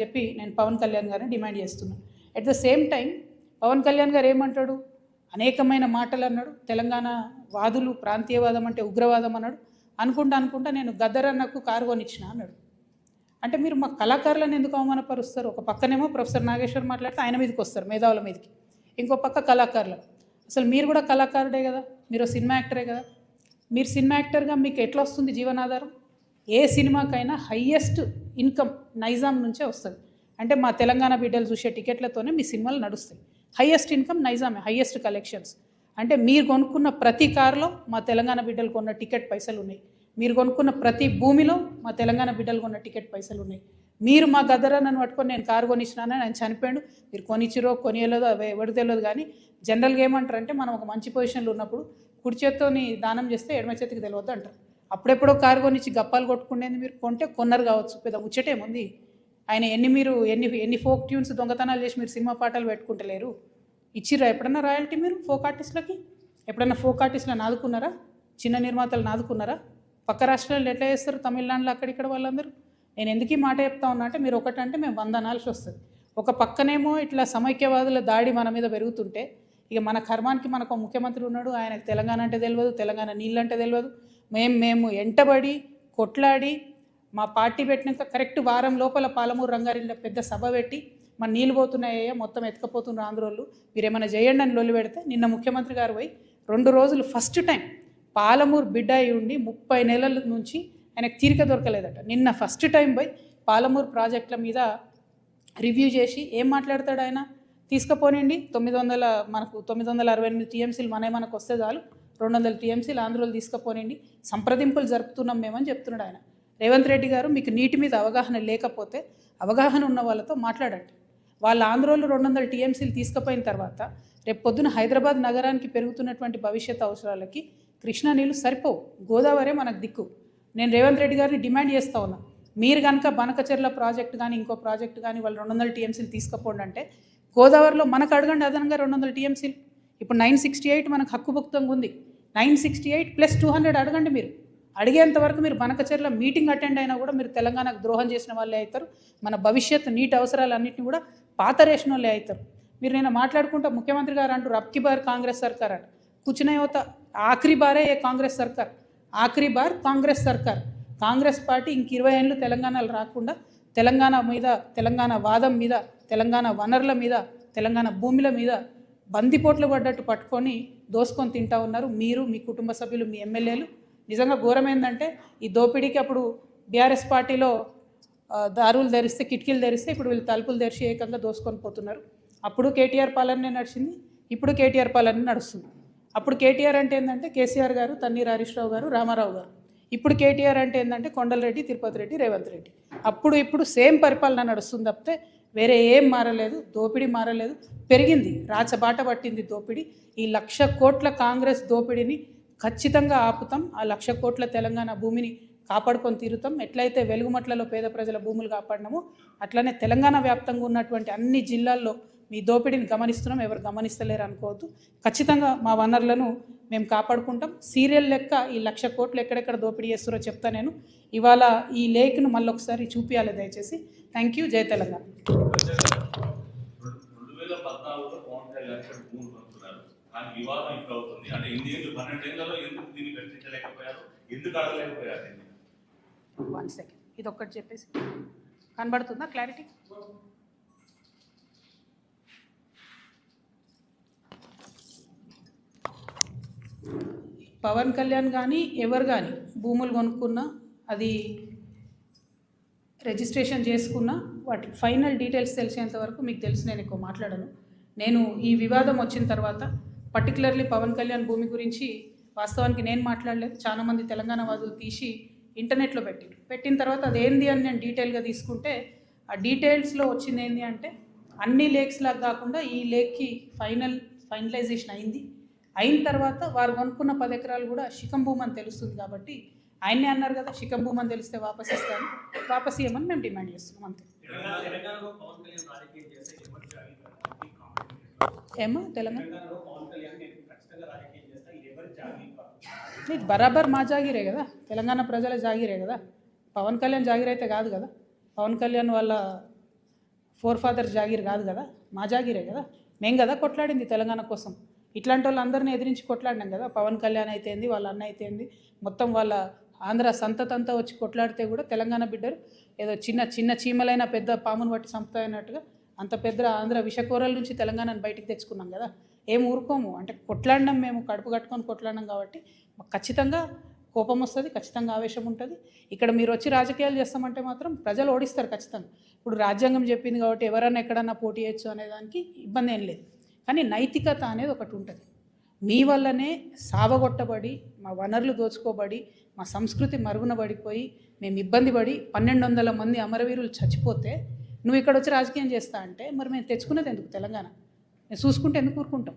చెప్పి నేను పవన్ కళ్యాణ్ గారిని డిమాండ్ చేస్తున్నాను. At the same time Pawan Kalyan గారు ఏమంటాడు, అనేకమైన మాటలు అన్నాడు. తెలంగాణ వాదులు ప్రాంతీయవాదం అంటే ఉగ్రవాదం అన్నాడు. అనుకుంటా నేను గద్దరన్నకు కారు కొనిచ్చిన అన్నాడు. అంటే మీరు మా కళాకారులను ఎందుకు అవమానపరుస్తారు? ఒక పక్కనేమో ప్రొఫెసర్ నాగేశ్వర్ మాట్లాడితే ఆయన మీదకి వస్తారు, మేధావుల మీదకి. ఇంకో పక్క కళాకారులు. అసలు మీరు కూడా కళాకారుడే కదా, మీరు సినిమా యాక్టరే కదా. మీరు సినిమా యాక్టర్గా మీకు ఎట్లా వస్తుంది జీవనాధారం? ఏ సినిమాకైనా హయ్యెస్ట్ ఇన్కమ్ నైజాం నుంచే వస్తుంది. అంటే మా తెలంగాణ బిడ్డలు చూసే టికెట్లతోనే మీ సినిమాలు నడుస్తాయి. హయ్యెస్ట్ ఇన్కమ్ నైజామే, హయ్యెస్ట్ కలెక్షన్స్. అంటే మీరు కొనుక్కున్న ప్రతి కారులో మా తెలంగాణ బిడ్డలు కొన్న టికెట్ పైసలు ఉన్నాయి. మీరు కొనుక్కున్న ప్రతి భూమిలో మా తెలంగాణ బిడ్డలు కొన్న టికెట్ పైసలు ఉన్నాయి. మీరు మా గద్దరన్నను పట్టుకొని నేను కారు కొనిచ్చినానని ఆయన చనిపోయాడు. మీరు కొనిచ్చిరో కొనియలేదో అవి ఎవరు తెలియదు. కానీ జనరల్గా ఏమంటారంటే మనం ఒక మంచి పొజిషన్లో ఉన్నప్పుడు కుడి చేత్తోని దానం చేస్తే ఎడమ చేతికి తెలియదు అంటారు. అప్పుడెప్పుడో కారు కొనిచ్చి గప్పాలు కొట్టుకునేది మీరు కొంటే కొన్నారు కావచ్చు, పెద్ద ముచ్చటేముంది. ఆయన ఎన్ని ఫోక్ ట్యూన్స్ దొంగతనాలు చేసి మీరు సినిమా పాటలు పెట్టుకుంటలేరు. ఇచ్చిర్రా ఎప్పుడన్నా రాయల్టీ మీరు ఫోక్ ఆర్టిస్టులకి? ఎప్పుడన్నా ఫోక్ ఆర్టిస్టులను ఆదుకున్నారా? చిన్న నిర్మాతలను ఆదుకున్నారా? పక్క రాష్ట్రాల్లో ఎట్లా చేస్తారు, తమిళనాడులో అక్కడిక్కడ వాళ్ళందరూ. నేను ఎందుకు ఈ మాట చెప్తా ఉన్నా అంటే, మీరు ఒకటంటే మేము 100 అనాల్సి వస్తుంది. ఒక పక్కనేమో ఇట్లా సమైక్యవాదుల దాడి మన మీద పెరుగుతుంటే, ఇక మన కర్మానికి మనకు ముఖ్యమంత్రి ఉన్నాడు, ఆయనకు తెలంగాణ అంటే తెలియదు, తెలంగాణ నీళ్ళంటే తెలియదు. మేము ఎంటబడి కొట్లాడి మా పార్టీ పెట్టినాక కరెక్ట్ వారం లోపల పాలమూరు రంగారెడ్డిలో పెద్ద సభ పెట్టి మన నీళ్ళు పోతున్నాయో మొత్తం ఎత్తుకపోతున్నారు ఆంధ్రోళ్ళు, మీరు ఏమైనా చేయండి అని లొల్లి పెడితే నిన్న ముఖ్యమంత్రి గారు పోయి 2 రోజులు ఫస్ట్ టైం పాలమూరు బిడ్డ అయి ఉండి 30 నెలల నుంచి ఆయనకు తీరిక దొరకలేదట. నిన్న ఫస్ట్ టైం పోయి పాలమూరు ప్రాజెక్టుల మీద రివ్యూ చేసి ఏం మాట్లాడతాడు ఆయన? తీసుకుపోనండి 968 టీఎంసీలు మనకు వస్తే చాలు, 200 టీఎంసీలు ఆంధ్రోలు తీసుకుపోనండి, సంప్రదింపులు జరుపుతున్నాం మేమని చెప్తున్నాడు ఆయన. రేవంత్ రెడ్డి గారు, మీకు నీటి మీద అవగాహన లేకపోతే అవగాహన ఉన్న వాళ్ళతో మాట్లాడండి. వాళ్ళ ఆంధ్రోలు 200 టీఎంసీలు తీసుకుపోయిన తర్వాత రేపు పొద్దున హైదరాబాద్ నగరానికి పెరుగుతున్నటువంటి భవిష్యత్ అవసరాలకి కృష్ణా నీళ్ళు సరిపోవు, గోదావరి మనకు దిక్కు. నేను రేవంత్ రెడ్డి గారిని డిమాండ్ చేస్తూ ఉన్నా, మీరు కనుక బనకచెర్ల ప్రాజెక్టు కానీ ఇంకో ప్రాజెక్టు కానీ వాళ్ళు 200 టీఎంసీలు తీసుకుపోండి అంటే గోదావరిలో మనకు అడగండి అదనంగా 200 టీఎంసీలు. ఇప్పుడు 968 మనకు హక్కుభుక్తంగా ఉంది. 968 + 200 అడగండి. మీరు అడిగేంత వరకు మీరు బనకచెర్ల మీటింగ్ అటెండ్ అయినా కూడా మీరు తెలంగాణకు ద్రోహం చేసిన వాళ్ళే అవుతారు. మన భవిష్యత్తు నీటి అవసరాలన్నింటినీ కూడా పాతరేసిన వాళ్ళే అవుతారు. మీరు నేను మాట్లాడుకుంటా ముఖ్యమంత్రి గారు అంటారు అబ్కి బార్ కాంగ్రెస్ సర్కార్ అంట. కూర్చునే యువత ఆఖరి బారే కాంగ్రెస్ సర్కార్, ఆఖరి బార్ కాంగ్రెస్ సర్కార్. కాంగ్రెస్ పార్టీ ఇంక 20 ఏళ్ళు తెలంగాణలో రాకుండా తెలంగాణ మీద, తెలంగాణ వాదం మీద, తెలంగాణ వనరుల మీద, తెలంగాణ భూముల మీద బందిపోట్లు పడ్డట్టు పట్టుకొని దోసుకొని తింటా ఉన్నారు మీరు, మీ కుటుంబ సభ్యులు, మీ ఎమ్మెల్యేలు. నిజంగా ఘోరమైందంటే ఈ దోపిడీకి అప్పుడు బీఆర్ఎస్ పార్టీలో దారులు ధరిస్తే, కిటికీలు ధరిస్తే ఇప్పుడు వీళ్ళు తలుపులు తెరిచి ఏకంగా దోసుకొని పోతున్నారు. అప్పుడు కేటీఆర్ పాలనే నడిచింది, ఇప్పుడు కేటీఆర్ పాలన నడుస్తుంది. అప్పుడు కేటీఆర్ అంటే ఏంటంటే కేసీఆర్ గారు, తన్నీర్ హరీష్ రావు గారు, రామారావు గారు. ఇప్పుడు కేటీఆర్ అంటే ఏంటంటే కొండలరెడ్డి, తిరుపతి రెడ్డి, రేవంత్ రెడ్డి. ఇప్పుడు సేమ్ పరిపాలన నడుస్తుంది తప్పితే వేరే ఏం మారలేదు. దోపిడీ మారలేదు, పెరిగింది, రాచబాట పట్టింది దోపిడీ. ఈ 1,00,000 కోట్ల కాంగ్రెస్ దోపిడీని ఖచ్చితంగా ఆపుతాం. ఆ 1,00,000 కోట్ల తెలంగాణ భూమిని కాపాడుకొని తీరుతాం. ఎట్లయితే వెలుగుమట్లలో పేద ప్రజల భూములు కాపాడినామో అట్లనే తెలంగాణ వ్యాప్తంగా ఉన్నటువంటి అన్ని జిల్లాల్లో మీ దోపిడీని గమనిస్తున్నాం. ఎవరు గమనిస్తలేరు అనుకోవద్దు. ఖచ్చితంగా మా వనరులను మేము కాపాడుకుంటాం. సీరియల్ లెక్క ఈ 1,00,000 కోట్లు ఎక్కడెక్కడ దోపిడీ చేస్తారో చెప్తా నేను. ఇవాళ ఈ లేక్ను మళ్ళీ ఒకసారి చూపించాలి దయచేసి. Thank you. జై తెలంగాణ. వన్ సెకండ్, ఇది ఒక్కటి చెప్పేసి కనబడుతుందా క్లారిటీ? పవన్ కళ్యాణ్ కానీ ఎవరు కానీ భూములు కొనుక్కున్నా, అది రిజిస్ట్రేషన్ చేసుకున్నా, వాటి ఫైనల్ డీటెయిల్స్ తెలిసేంత వరకు మీకు తెలిసి నేను ఎక్కువ మాట్లాడను. నేను ఈ వివాదం వచ్చిన తర్వాత పర్టికులర్లీ పవన్ కళ్యాణ్ భూమి గురించి వాస్తవానికి నేను మాట్లాడలేదు. చాలామంది తెలంగాణ వాదులు తీసి ఇంటర్నెట్లో పెట్టిన తర్వాత అదేంది అని నేను డీటెయిల్గా తీసుకుంటే ఆ డీటెయిల్స్లో వచ్చింది ఏంటి అంటే, అన్ని లేక్స్ లాగా కాకుండా ఈ లేక్కి ఫైనలైజేషన్ అయిన తర్వాత వారు కొనుక్కున్న 10 ఎకరాలు కూడా శిఖం భూమి అని తెలుస్తుంది. కాబట్టి ఆయన్నే అన్నారు కదా, శిఖం భూమి అని తెలిస్తే వాపస్ ఇస్తాను, వాపస్ ఇవ్వమని మేము డిమాండ్ చేస్తున్నాం అంతే. ఏమో తెలంగాణ బరాబర్ మా జాగిరే కదా, తెలంగాణ ప్రజల జాగిరే కదా. పవన్ కళ్యాణ్ జాగిర్ అయితే కాదు కదా. పవన్ కళ్యాణ్ వాళ్ళ ఫాదర్ జాగీర్ కాదు కదా, మా జాగీరే కదా. మేం కదా కొట్లాడింది తెలంగాణ కోసం. ఇట్లాంటి వాళ్ళందరినీ ఎదిరించి కొట్లాడినాం కదా. పవన్ కళ్యాణ్ అయితేంది, వాళ్ళ అన్న అయితేంది, మొత్తం వాళ్ళ ఆంధ్ర సంతతంతా వచ్చి కొట్లాడితే కూడా తెలంగాణ బిడ్డలు ఏదో చిన్న చిన్న చీమలైన పెద్ద పామును బట్టి చంపుతాయన్నట్టుగా అంత పెద్ద ఆంధ్ర విషకూరల నుంచి తెలంగాణను బయటికి తెచ్చుకున్నాం కదా. ఏం ఊరుకోము, అంటే కొట్లాడినాం, మేము కడుపు కట్టుకొని కొట్లాడినాం కాబట్టి ఖచ్చితంగా కోపం వస్తుంది, ఖచ్చితంగా ఆవేశం ఉంటుంది. ఇక్కడ మీరు వచ్చి రాజకీయాలు చేస్తామంటే మాత్రం ప్రజలు ఓడిస్తారు ఖచ్చితంగా. ఇప్పుడు రాజ్యాంగం చెప్పింది కాబట్టి ఎవరన్నా ఎక్కడన్నా పోటీ చేయొచ్చు అనేదానికి ఇబ్బంది ఏం లేదు. కానీ నైతికత అనేది ఒకటి ఉంటుంది. మీ వల్లనే సావగొట్టబడి, మా వనరులు దోచుకోబడి, మా సంస్కృతి మరుగున పడిపోయి, మేము ఇబ్బంది పడి 1200 మంది అమరవీరులు చచ్చిపోతే నువ్వు ఇక్కడ వచ్చి రాజకీయం చేస్తా అంటే మరి మేము తెచ్చుకునేది ఎందుకు తెలంగాణ? మేము చూసుకుంటే ఎందుకు ఊరుకుంటాం?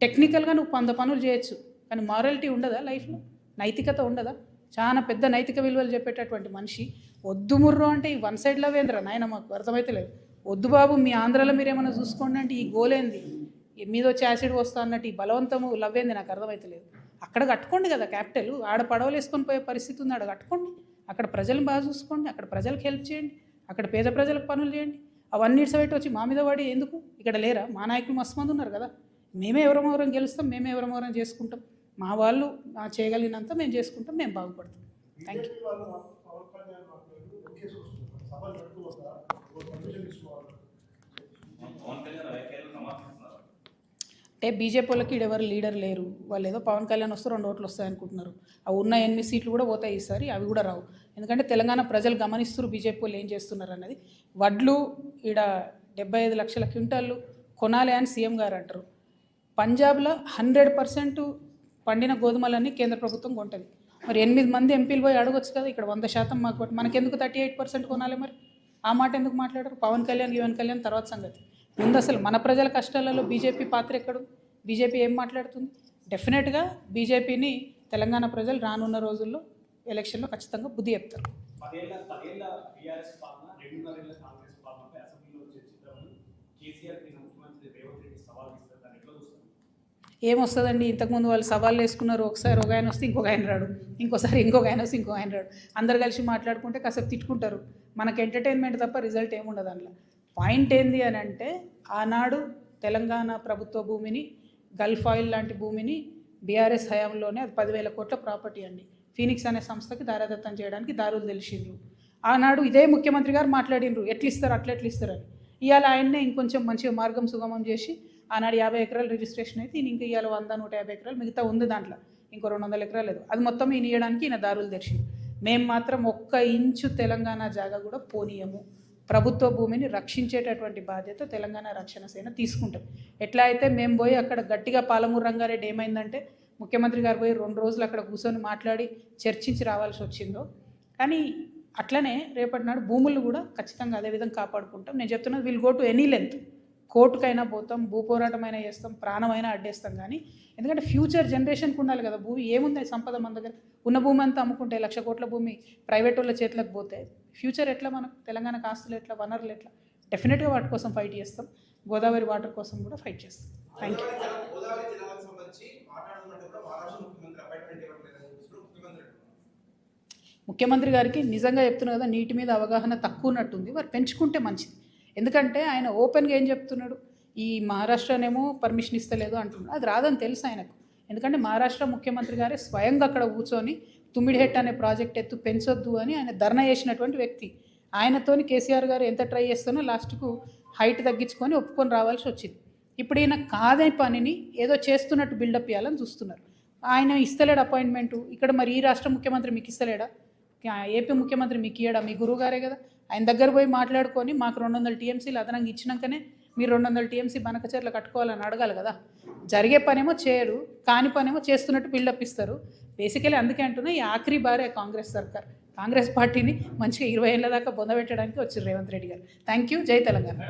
టెక్నికల్గా నువ్వు 100 పనులు చేయొచ్చు, కానీ మారాలిటీ ఉండదా లైఫ్లో? నైతికత ఉండదా? చాలా పెద్ద నైతిక విలువలు చెప్పేటటువంటి మనిషి వద్దు ముర్రో అంటే ఈ వన్ సైడ్ లవ్ ఏంద్రా నాయన, మాకు అర్థమైతే లేదు. వద్దు బాబు, మీ ఆంధ్రాలో మీరేమైనా చూసుకోండి అంటే ఈ గోలేంది, మీద వచ్చి యాసిడ్ వస్తా అన్నట్టు ఈ బలవంతము లవ్ ఏంది నాకు అర్థమైతే లేదు. అక్కడ కట్టుకోండి కదా క్యాపిటల్, ఆడ పడవలు వేసుకొని పోయే పరిస్థితి ఉంది, ఆడ కట్టుకోండి. అక్కడ ప్రజలను బాగా చూసుకోండి, అక్కడ ప్రజలకు హెల్ప్ చేయండి, అక్కడ పేద ప్రజలకు పనులు చేయండి. అవన్నీ ఇట్సబెట్టి వచ్చి మా మీద పడి ఎందుకు? ఇక్కడ లేరా మా నాయకులు? మస్తు మంది ఉన్నారు కదా. మేమే ఎవరెవరం గెలుస్తాం, మేమే ఎవరెవరం చేసుకుంటాం. మా వాళ్ళు చేయగలిగినంత మేము చేసుకుంటాం, మేము బాగుపడతాం. Thank you. అంటే బీజేపీ వాళ్ళకి ఎవరు లీడర్ లేరు, వాళ్ళు ఏదో పవన్ కళ్యాణ్ వస్తే 2 ఓట్లు వస్తాయి అనుకుంటున్నారు. ఆ ఉన్న 8 సీట్లు కూడా పోతాయి ఈసారి, అవి కూడా రావు. ఎందుకంటే తెలంగాణ ప్రజలు గమనిస్తున్నారు బీజేపీ వాళ్ళు ఏం చేస్తున్నారు అన్నది. వడ్లు ఈడ 75 లక్షల క్వింటాళ్ళు కొనాలి అని సీఎం గారు అంటారు. పంజాబ్లో 100% పండిన గోధుమలన్నీ కేంద్ర ప్రభుత్వం కొంటుంది. మరి 8 మంది ఎంపీలు పోయి అడగొచ్చు కదా, ఇక్కడ 100% మాకు, మనకెందుకు 38% కొనాలి? మరి ఆ మాట ఎందుకు మాట్లాడరు? పవన్ కళ్యాణ్ తర్వాత సంగతి. ముందు అసలు మన ప్రజల కష్టాలలో బీజేపీ పాత్ర ఎక్కడు? బీజేపీ ఏం మాట్లాడుతుంది? డెఫినెట్గా బీజేపీని తెలంగాణ ప్రజలు రానున్న రోజుల్లో ఎలక్షన్లో ఖచ్చితంగా బుద్ధి చెప్తారు. ఏమొస్తుందండి? ఇంతకుముందు వాళ్ళు సవాళ్ళు వేసుకున్నారు. ఒకసారి ఒక ఆయన వస్తే ఇంకొక ఆయన రాడు, ఇంకోసారి ఇంకొక ఆయన వస్తే ఇంకొక ఆయన రాడు. అందరు కలిసి మాట్లాడుకుంటే కాసేపు తిట్టుకుంటారు. మనకు ఎంటర్టైన్మెంట్ తప్ప రిజల్ట్ ఏముండదు అందులో. పాయింట్ ఏంది అని అంటే, ఆనాడు తెలంగాణ ప్రభుత్వ భూమిని, గల్ఫ్ ఆయిల్ లాంటి భూమిని బీఆర్ఎస్ హయాంలోనే, అది 10,000 కోట్ల ప్రాపర్టీ అండి, ఫీనిక్స్ అనే సంస్థకి దారాదత్తం చేయడానికి దారులు తెలిసిండ్రు. ఆనాడు ఇదే ముఖ్యమంత్రి గారు మాట్లాడినరు, ఎట్లు ఇస్తారు అట్లా ఎట్లు ఇస్తారని. ఇవాళ ఆయన్నే ఇంకొంచెం మంచిగా మార్గం సుగమం చేసి ఆనాడు 50 ఎకరాలు రిజిస్ట్రేషన్ అయితే ఇంక ఇవాళ 100-150 ఎకరాలు మిగతా ఉంది, దాంట్లో ఇంకో 200 ఎకరాలు లేదు, అది మొత్తం ఈయన ఇవ్వడానికి ఈయన దారులు తెరిచింది. మేము మాత్రం 1 ఇంచు తెలంగాణ జాగా కూడా పోనీయము. ప్రభుత్వ భూమిని రక్షించేటటువంటి బాధ్యత తెలంగాణ రక్షణ సేన తీసుకుంటాం. ఎట్లా అయితే మేము పోయి అక్కడ గట్టిగా పాలమూరు రంగారెడ్డి ఏమైందంటే ముఖ్యమంత్రి గారు పోయి 2 రోజులు అక్కడ కూర్చొని మాట్లాడి చర్చించి రావాల్సి వచ్చిందో, కానీ అట్లనే రేపటి నాడు భూములు కూడా ఖచ్చితంగా అదేవిధంగా కాపాడుకుంటాం. నేను చెప్తున్నది, will go to any length, కోర్టుకైనా పోతాం, భూపోరాటమైనా చేస్తాం, ప్రాణమైనా అడ్డేస్తాం. కానీ ఎందుకంటే ఫ్యూచర్ జనరేషన్కి ఉండాలి కదా భూమి. ఏముంది సంపద మన దగ్గర? ఉన్న భూమి అంతా అమ్ముకుంటే 1,00,000 కోట్ల భూమి ప్రైవేట్ వాళ్ళ చేతులకు పోతే ఫ్యూచర్ ఎట్లా? మనకు తెలంగాణకు ఆస్తులు ఎట్లా, వనరులు ఎట్లా? డెఫినెట్గా వాటి కోసం ఫైట్ చేస్తాం. గోదావరి వాటర్ కోసం కూడా ఫైట్ చేస్తాం. Thank you. ముఖ్యమంత్రి గారికి నిజంగా చెప్తున్నా కదా, నీటి మీద అవగాహన తక్కువ ఉన్నట్టుంది. వారు పెంచుకుంటే మంచిది. ఎందుకంటే ఆయన ఓపెన్గా ఏం చెప్తున్నాడు, ఈ మహారాష్ట్రనేమో పర్మిషన్ ఇస్తలేదు అంటున్నాడు. అది రాదని తెలుసు ఆయనకు. ఎందుకంటే మహారాష్ట్ర ముఖ్యమంత్రి గారే స్వయంగా అక్కడ కూర్చొని తుమ్మిడిహెట్ అనే ప్రాజెక్ట్ ఎత్తు పెంచొద్దు అని ఆయన ధర్నా చేసినటువంటి వ్యక్తి. ఆయనతోని కేసీఆర్ గారు ఎంత ట్రై చేస్తున్నా లాస్ట్కు హైట్ తగ్గించుకొని ఒప్పుకొని రావాల్సి వచ్చింది. ఇప్పుడు ఈయన కాదే పనిని ఏదో చేస్తున్నట్టు బిల్డప్ ఇవ్వాలని చూస్తున్నారు. ఆయన ఇస్తలేడు అపాయింట్మెంటు. ఇక్కడ మరి ఈ రాష్ట్ర ముఖ్యమంత్రి మీకు ఇస్తలేడా? ఏపీ ముఖ్యమంత్రి మీకు ఇయ్యడా? మీ గురువు గారే కదా. ఆయన దగ్గర పోయి మాట్లాడుకొని మాకు 200 టీఎంసీలు అదనంగా ఇచ్చినాకనే మీరు 200 టీఎంసీ బనకచర్ల కట్టుకోవాలని అడగాలి కదా. జరిగే పనేమో చేయరు, కాని పనేమో చేస్తున్నట్టు బిల్డప్ ఇస్తారు. బేసికలీ అందుకే అంటున్నా, ఈ ఆఖరి బారే కాంగ్రెస్ సర్కార్, కాంగ్రెస్ పార్టీని మంచిగా 20 ఏళ్ళ దాకా బొందబెట్టడానికి వచ్చారు రేవంత్ రెడ్డి గారు. Thank you. జై తెలంగాణ.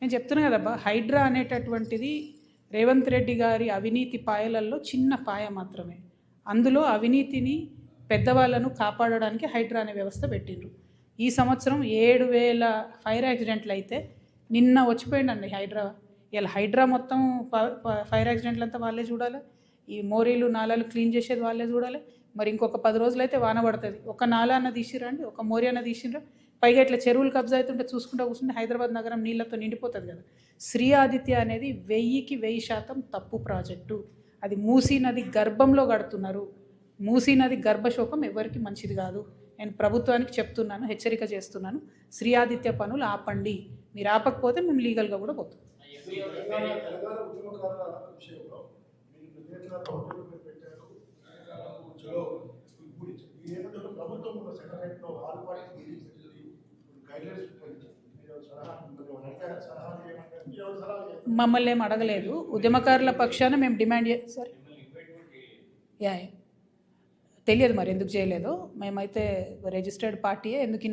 నేను చెప్తున్నా కదబ్బా, హైడ్రా అనేటటువంటిది రేవంత్ రెడ్డి గారి అవినీతి పాయలల్లో చిన్న పాయ మాత్రమే. అందులో అవినీతిని పెద్దవాళ్ళను కాపాడడానికి హైడ్రా అనే వ్యవస్థ పెట్టిండ్రు. ఈ సంవత్సరం 7,000 ఫైర్ యాక్సిడెంట్లు అయితే నిన్న వచ్చిపోయిందండి హైడ్రా. ఇలా హైడ్రా మొత్తం ఫైర్ యాక్సిడెంట్లు అంతా వాళ్ళే చూడాలి. ఈ మోరీలు నాలాలు క్లీన్ చేసేది వాళ్ళే చూడాలి. మరి ఇంకొక 10 రోజులైతే వాన పడుతుంది. ఒక నాలా అన్న తీసిరండి, ఒక మోరీ అన్న తీసిరా. పైగా ఇట్లా చెరువులు కబ్జా అవుతుంటే చూసుకుంటూ కూర్చుంటే హైదరాబాద్ నగరం నీళ్ళతో నిండిపోతుంది కదా. శ్రీ ఆదిత్య అనేది 1000కి 1000% తప్పు ప్రాజెక్టు. అది మూసీ నది గర్భంలో కడుతున్నారు. మూసీ నది గర్భశోకం ఎవరికి మంచిది కాదు. నేను ప్రభుత్వానికి చెప్తున్నాను, హెచ్చరిక చేస్తున్నాను. శ్రీ ఆదిత్య పనులు ఆపండి. మీరు ఆపకపోతే మేము లీగల్గా కూడా పోతాం. మమ్మల్ని ఏం అడగలేదు. ఉద్యమకారుల పక్షాన మేము డిమాండ్ సార్ యా తెలియదు మరి ఎందుకు చేయలేదో. మేమైతే రిజిస్టర్డ్ పార్టీయే ఎందుకు